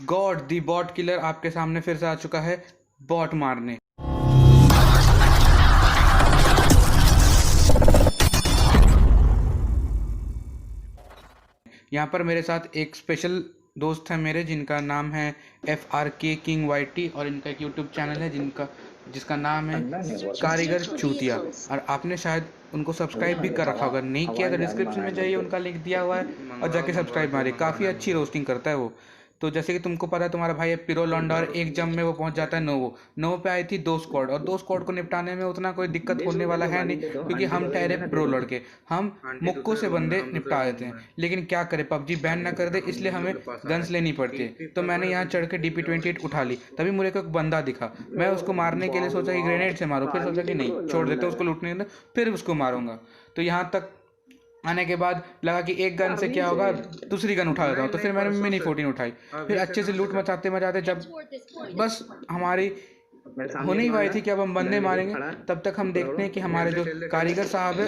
God दी bot killer आपके सामने फिर से आ चुका है बॉट मारने। यहाँ पर मेरे साथ एक स्पेशल दोस्त है मेरे, जिनका नाम है FRK किंग YT, और इनका एक यूट्यूब चैनल है जिसका नाम है कारीगर चूतिया। और आपने शायद उनको सब्सक्राइब भी कर रखा होगा, नहीं किया तो डिस्क्रिप्शन में जाइए, उनका लिंक दिया हुआ है और जाके सब्सक्राइब मारिए। काफ़ी अच्छी रोस्टिंग करता है वो। तो जैसे कि तुमको पता है, तुम्हारा भाई है पिरो लौंडा, और एक जम में वो पहुंच जाता है नोवो पे आई थी 2 स्क्वाड, और 2 स्क्वाड को निपटाने में उतना कोई दिक्कत होने वाला है नहीं, क्योंकि हम ठहरे प्रो लड़के, हम मुक्कों से बंदे निपटा देते हैं। लेकिन क्या करें, पबजी बैन ना कर दे, इसलिए हमें गन्स लेनी पड़ती है। तो मैंने यहाँ चढ़ के DP28 उठा ली, तभी मुझे को एक बंदा दिखा। मैं उसको मारने के लिए सोचा कि ग्रेनेड से मारो, फिर सोचा कि नहीं, छोड़ देते उसको, लूटने दे, फिर उसको मारूंगा। तो यहाँ तक आने के बाद लगा कि एक गन से क्या होगा, दूसरी गन उठा लेता हूँ। तो फिर मैंने मिनी 14 उठाई, फिर अच्छे से लूट मचाते मचाते जब बस हमारी होने ही वाली थी कि अब हम बंदे मारेंगे, तब तक हम देखते हैं कि हमारे जो कारीगर साहब है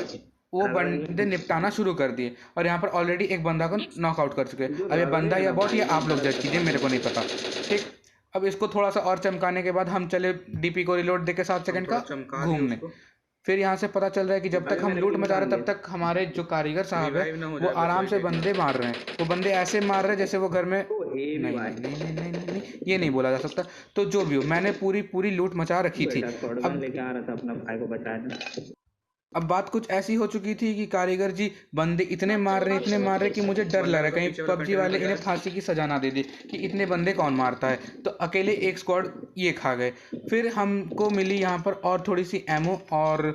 वो बंदे निपटाना शुरू कर दिए, और यहाँ पर ऑलरेडी एक बंदा को नॉकआउट कर चुके हैं। अब ये बंदा या बॉट, ये आप लोग जज कीजिए, मेरे को नहीं पता। ठीक, अब इसको थोड़ा सा और चमकाने के बाद हम चले DP को रिलोड देके 7 सेकंड का घूमने। फिर यहाँ से पता चल रहा है कि जब तक हम लूट मचा रहे हैं, तब तक हमारे जो कारीगर साहब है वो आराम से बंदे मार रहे हैं। वो बंदे ऐसे मार रहे हैं जैसे वो घर में नहीं नहीं नहीं नहीं नहीं नहीं नहीं, ये नहीं बोला जा सकता। तो जो भी हो, मैंने पूरी पूरी लूट मचा रखी थी। अब लेके आ रहा था अपना भाई को बचाया। अब बात कुछ ऐसी हो चुकी थी कि कारीगर जी बंदे इतने मार रहे कि मुझे डर लग रहा है कहीं पबजी वाले इन्हें फांसी की सजा ना दे दे, कि इतने बंदे कौन मारता है। तो अकेले एक स्क्वाड ये खा गए। फिर हमको मिली यहाँ पर और थोड़ी सी एमो, और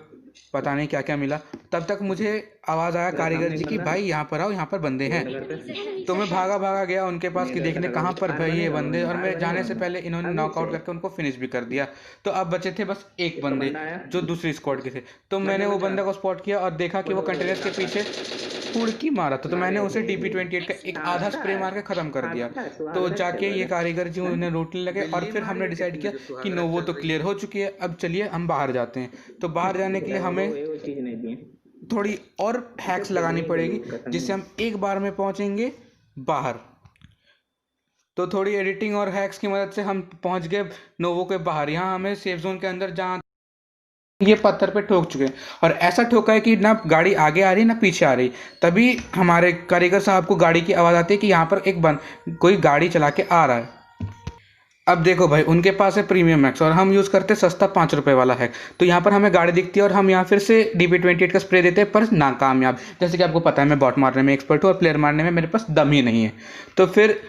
पता नहीं क्या क्या मिला। तब तक मुझे आवाज़ आया कारीगर जी की, भाई यहाँ पर आओ, यहाँ पर बंदे हैं। तो मैं भागा भागा गया उनके पास कि देखने कहाँ पर भाई ये बंदे, और मैं जाने से पहले इन्होंने नॉकआउट करके उनको फिनिश भी कर दिया। तो अब बचे थे बस एक बंदे जो दूसरी स्क्वाड के थे। तो मैंने वो बंदे को स्पॉट किया और देखा कि वो कंटेनर्स के पीछे उड़की मारा था। तो मैंने उसे DP28 का एक आधा स्प्रे मार के ख़त्म कर दिया। तो जाके ये कारीगर जी उन्हें रोटने लगे, और फिर हमने डिसाइड किया कि नो, वो तो क्लियर हो चुकी है, अब चलिए हम बाहर जाते हैं। तो बाहर जाने के लिए हमें थोड़ी और हैक्स लगानी पड़ेगी, जिससे हम एक बार में पहुंचेंगे बाहर। तो थोड़ी एडिटिंग और हैक्स की मदद से हम पहुंच गए नोवो के बाहर। यहाँ हमें सेफ जोन के अंदर जहाँ ये पत्थर पे ठोक चुके हैं, और ऐसा ठोका है कि ना गाड़ी आगे आ रही ना पीछे आ रही। तभी हमारे कारीगर साहब को गाड़ी की आवाज़ आती है कि यहाँ पर कोई गाड़ी चला के आ रहा है। अब देखो भाई, उनके पास है प्रीमियम मैक्स और हम यूज़ करते हैं सस्ता 5 रुपये वाला हैक। तो यहाँ पर हमें गाड़ी दिखती है और हम यहाँ फिर से DP28 का स्प्रे देते हैं, पर नाकामयाब। जैसे कि आपको पता है मैं बॉट मारने में एक्सपर्ट हूँ और प्लेयर मारने में मेरे पास दम ही नहीं है। तो फिर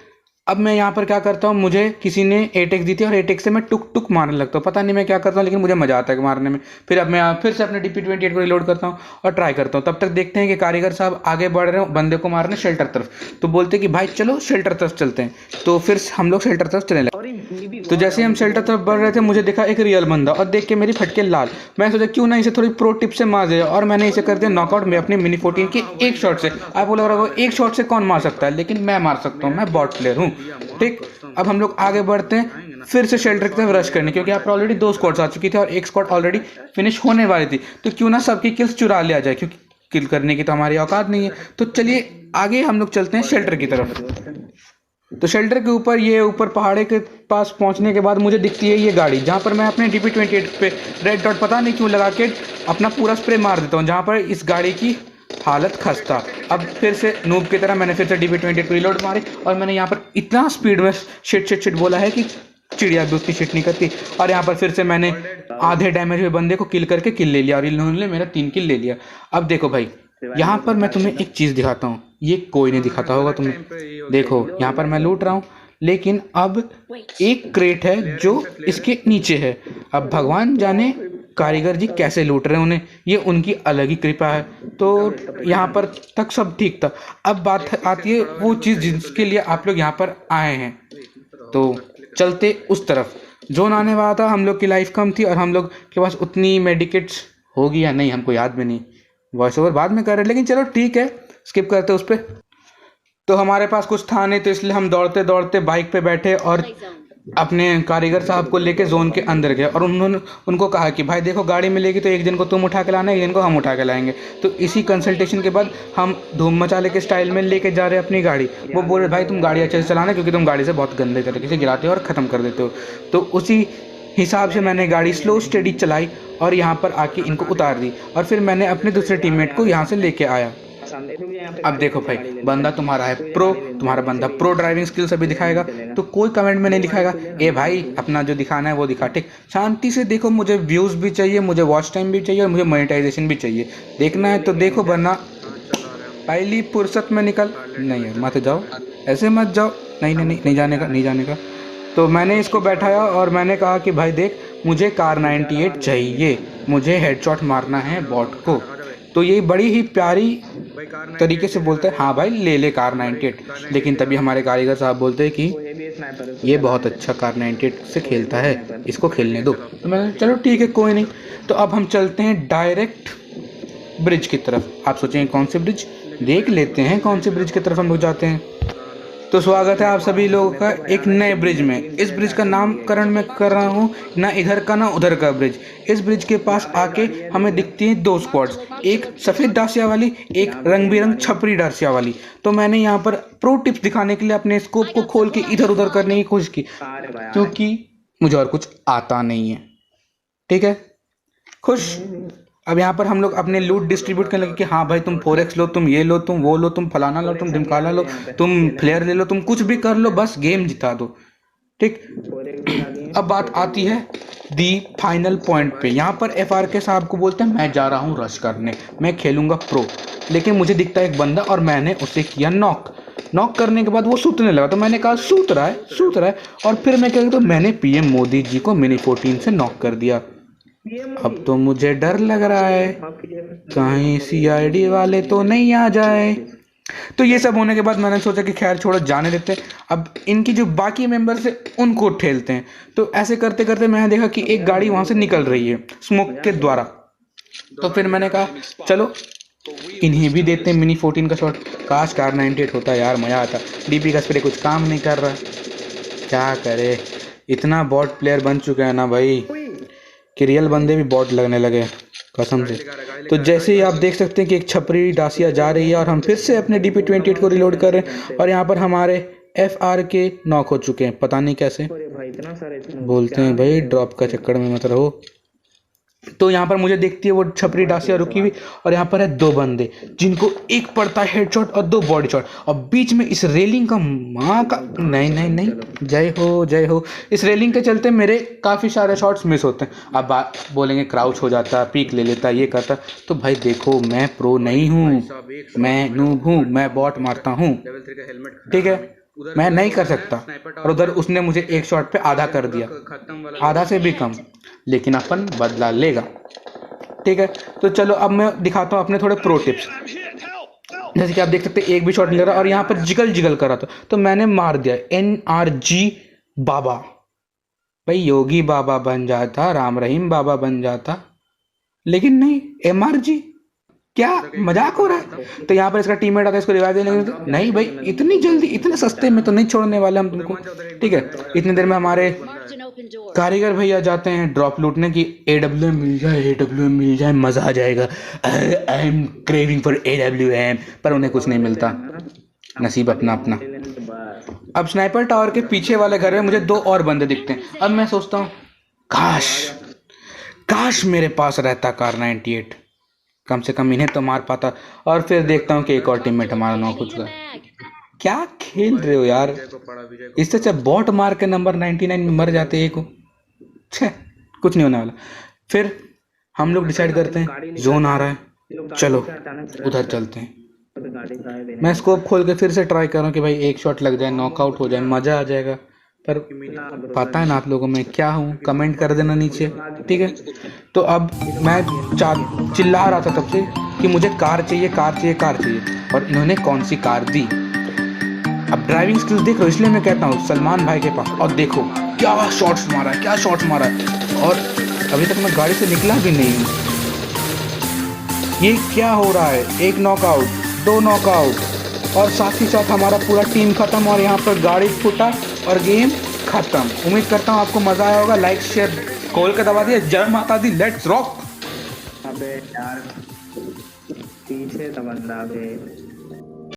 अब मैं यहाँ पर क्या करता हूँ, मुझे किसी ने एटेक्स दी थी और एटेक्स से मैं टुक टुक मारने लगता हूँ। पता नहीं मैं क्या करता हूँ, लेकिन मुझे मजा आता है मारने में। फिर अब मैं फिर से अपने DP28 को रिलोड करता हूँ और ट्राई करता हूँ। तब तक देखते हैं कि कारीगर साहब आगे बढ़ रहे हो बंदे को मारने शेल्टर तरफ। तो बोलते कि भाई चलो शेल्टर तरफ चलते हैं। तो फिर हम लोग शेल्टर तरफ चलने लगे। तो जैसे हम शेल्टर तरफ बढ़ रहे थे, मुझे दिखा एक रियल बंदा, और देख के मेरी फटके लाल। मैं सोचा क्यों ना इसे थोड़ी प्रो टिप से मार दिया, और मैंने इसे कर दिया नॉकआउट में अपनी मिनी 14 के एक शॉट से। आप बोल रहे हो एक शॉट से कौन मार सकता है, लेकिन मैं मार सकता हूँ, मैं बॉट प्लेयर हूँ। ठीक, अब हम लोग आगे बढ़ते हैं फिर से शेल्टर की तरफ रश करने, क्योंकि यहाँ पर ऑलरेडी 2 स्क्वाड्स आ चुकी थी और एक स्क्वाड ऑलरेडी फिनिश होने वाली थी। तो क्यों ना सबकी किल्स चुरा लिया जाए, क्योंकि किल करने की तो हमारी औकात नहीं है। तो चलिए आगे हम लोग चलते हैं शेल्टर की तरफ। तो शेल्टर के ऊपर, ये ऊपर पहाड़े के पास पहुंचने के बाद मुझे दिखती है ये गाड़ी, जहाँ पर मैं अपने DP28 पे रेड डॉट पता नहीं क्यों लगा के अपना पूरा स्प्रे मार देता हूँ, जहाँ पर इस गाड़ी की हालत खस्ता। अब फिर से नूब की तरह मैंने फिर से DP28 को रिलोड मारी, और मैंने यहाँ पर इतना स्पीड में शिट बोला है कि चिड़िया भी उतनी शिट नहीं करती। और यहाँ पर फिर से मैंने आधे डैमेज हुए बंदे को किल करके किल ले लिया, और इन्होंने मेरा 3 किल ले लिया। अब देखो भाई, यहाँ पर मैं तुम्हें एक चीज़ दिखाता हूँ, ये कोई नहीं दिखाता होगा तुम्हें। देखो यहाँ पर मैं लूट रहा हूँ, लेकिन अब एक क्रेट है जो इसके नीचे है। अब भगवान जाने कारीगर जी कैसे लूट रहे हैं उन्हें, ये उनकी अलग ही कृपा है। तो यहाँ पर तक सब ठीक था। अब बात आती है वो चीज़ जिसके लिए आप लोग यहाँ पर आए हैं। तो चलते उस तरफ, जोन आने वाला था, हम लोग की लाइफ कम थी और हम लोग के पास उतनी मेडिकेट्स होगी या नहीं हमको याद में नहीं, वॉइस ओवर बाद में कर रहे, लेकिन चलो ठीक है, स्किप करते उस पर। तो हमारे पास कुछ था नहीं, तो इसलिए हम दौड़ते दौड़ते बाइक पे बैठे और अपने कारीगर साहब को लेके जोन के अंदर गया और उन्होंने उनको कहा कि भाई देखो गाड़ी मिलेगी तो एक दिन को तुम उठा के लाना, एक दिन को हम उठा के लाएंगे। तो इसी कंसल्टेशन के बाद हम धूम मचाले के स्टाइल में लेके जा रहे हैं अपनी गाड़ी। वो बोल रहे भाई तुम गाड़ी अच्छे से चलाना क्योंकि तुम गाड़ी से बहुत गंदे तरीके से गिराते हो और ख़त्म कर देते हो। तो उसी हिसाब से मैंने गाड़ी स्लो स्टेडी चलाई और यहाँ पर आके इनको उतार दी और फिर मैंने अपने दूसरे टीममेट को यहाँ से लेके आया। अब देखो भाई, बंदा तुम्हारा है प्रो, तुम्हारा बंदा प्रो ड्राइविंग स्किल्स अभी दिखाएगा, तो कोई कमेंट में नहीं लिखाएगा ए भाई अपना जो दिखाना है वो दिखा। ठीक, शांति से देखो, मुझे व्यूज़ भी चाहिए, मुझे वॉच टाइम भी चाहिए और मुझे मोनेटाइजेशन भी चाहिए। देखना है तो देखो, वरना पहली फुर्सत में निकल। नहीं है, मत जाओ, ऐसे मत जाओ। नहीं नहीं नहीं, नहीं जाने का, नहीं जाने का। तो मैंने इसको बैठाया और मैंने कहा कि भाई देख, मुझे कार 98 चाहिए, मुझे हेडशॉट मारना है बॉट को। तो ये बड़ी ही प्यारी तरीके से बोलते हैं हाँ भाई ले ले कार 98। लेकिन तभी हमारे कारीगर साहब बोलते हैं कि ये बहुत अच्छा कार 98 से खेलता है, इसको खेलने दो। तो मैंने चलो ठीक है कोई नहीं। तो अब हम चलते हैं डायरेक्ट ब्रिज की तरफ। आप सोचेंगे कौन से ब्रिज, देख लेते हैं कौन से ब्रिज की तरफ हम लोग जाते हैं। तो स्वागत है आप सभी लोगों का एक नए ब्रिज में। इस ब्रिज का नामकरण मैं कर रहा हूँ, ना इधर का ना उधर का ब्रिज। इस ब्रिज के पास आके हमें दिखती हैं दो स्क्वाड्स, एक सफ़ेद डासिया वाली, एक रंग बिरंग छपरी डासिया वाली। तो मैंने यहाँ पर प्रो टिप्स दिखाने के लिए अपने स्कोप को खोल के इधर उधर करने की कोशिश की, क्योंकि मुझे और कुछ आता नहीं है। ठीक है, खुश। अब यहाँ पर हम लोग अपने लूट डिस्ट्रीब्यूट करने लगे कि हाँ भाई तुम 4x लो, तुम ये लो, तुम वो लो, तुम फलाना लो, तुम ढिमकाना लो, तुम फ्लेयर ले लो, तुम कुछ भी कर लो, बस गेम जिता दो। ठीक, अब बात आती है दी फाइनल पॉइंट पे। यहाँ पर FRK साहब को बोलते हैं मैं जा रहा हूँ रश करने, मैं खेलूंगा प्रो। लेकिन मुझे दिखता है एक बंदा और मैंने उसे किया नॉक करने के बाद वो सूतने लगा। तो मैंने कहा सूत रहा है। और फिर मैं क्या, तो मैंने PM मोदी जी को मिनी 14 से नॉक कर दिया। अब तो मुझे डर लग रहा है कहीं CID वाले तो नहीं आ जाए। तो ये सब होने के बाद मैंने सोचा कि खैर छोड़ो, जाने देते हैं। अब इनकी जो बाकी मेंबर्स है उनको ठेलते हैं। तो ऐसे करते करते मैंने देखा कि एक गाड़ी वहां से निकल रही है स्मोक के द्वारा। तो फिर मैंने कहा चलो इन्हें भी देते हैं मिनी 14 का शॉट। काश कार 98 होता यार, मज़ा आता। DP का स्प्रे कुछ काम नहीं कर रहा, क्या करे। इतना बॉट प्लेयर बन चुका है ना भाई कि रियल बंदे भी बॉट लगने लगे कसम से। तो जैसे ही आप देख सकते हैं कि एक छपरी डासिया जा रही है और हम फिर से अपने DP-28 को रिलोड कर रहे हैं। और यहाँ पर हमारे FRK नॉक हो चुके हैं, पता नहीं कैसे। बोलते हैं भाई ड्रॉप का चक्कर में मत रहो। तो यहाँ पर मुझे देखती है वो छपरी डासिया रुकी हुई और यहाँ पर है दो बंदे जिनको एक पड़ता है हेडशॉट और दो बॉडी शॉट। और बीच में इस रेलिंग का माँ का नहीं, जय हो। इस रेलिंग के चलते मेरे काफ़ी सारे शॉट्स मिस होते हैं। अब बोलेंगे क्राउच हो जाता, पीक ले लेता, ये करता। तो भाई देखो मैं प्रो नहीं हूँ, मैं नूब हूँ, मैं बॉट मारता हूँ। ठीक है, मैं नहीं कर सकता। और उधर उसने मुझे एक शॉट पे आधा कर दिया, आधा से भी कम। लेकिन अपन बदला लेगा। ठीक है, तो चलो अब मैं दिखाता हूँ अपने थोड़े प्रो टिप्स। जैसे कि आप देख सकते हैं एक भी शॉट नहीं ले रहा और यहाँ पर जिगल कर रहा था तो मैंने मार दिया NRG बाबा। भाई योगी बाबा बन जाता, राम रहीम बाबा बन जाता, लेकिन नहीं MRG। क्या मजाक हो रहा है। तो यहाँ पर इसका टीममेट आता है, इसको रिवाइव देने के लिए। नहीं भाई इतनी जल्दी, इतने सस्ते में तो नहीं छोड़ने वाले हम तुमको। ठीक है, इतनी देर में हमारे कारीगर भैया जाते हैं ड्रॉप लूटने की। AWM मिल जाए मजा आ जाएगा। I am craving for AWM। पर उन्हें कुछ नहीं मिलता, नसीब अपना अपना। अब स्नाइपर टावर के पीछे वाले घर में मुझे दो और बंदे दिखते हैं। अब मैं सोचता हूँ काश मेरे पास रहता कार 98, कम से कम इन्हें तो मार पाता। और फिर देखता हूँ कि एक और टीममेट हमारा नॉक हो चुका है। क्या खेल रहे हो यार, इससे अच्छा बॉट मार के नंबर 99 में मर जाते एक को। छे, कुछ नहीं होने वाला। फिर हम लोग डिसाइड करते हैं जोन आ रहा है, चलो उधर चलते हैं। मैं स्कोप खोल के फिर से ट्राई कर रहा हूँ कि भाई एक शॉट लग जाए, नॉकआउट हो जाए, मज़ा आ जाएगा। पर पता है ना आप लोगों में क्या हूँ, कमेंट कर देना नीचे। ठीक है, तो अब मैं चिल्ला रहा था तब से कि मुझे कार चाहिए। और इन्होंने कौन सी कार दी। अब ड्राइविंग स्किल्स देख लो, इसलिए मैं कहता हूँ सलमान भाई के पास। और देखो क्या शॉट्स मारा है। और अभी तक मैं गाड़ी से निकला भी नहीं हूँ। ये क्या हो रहा है, एक नॉकआउट, दो नॉकआउट और साथ ही साथ हमारा पूरा टीम खत्म। और यहाँ पर गाड़ी फूटा और गेम खत्म। उम्मीद करता हूँ आपको मजा आया होगा। लाइक शेयर खोल के दबा दिया। जय माता दी, लेट्स रॉक। अबे यार पीछे तो बंदा बे।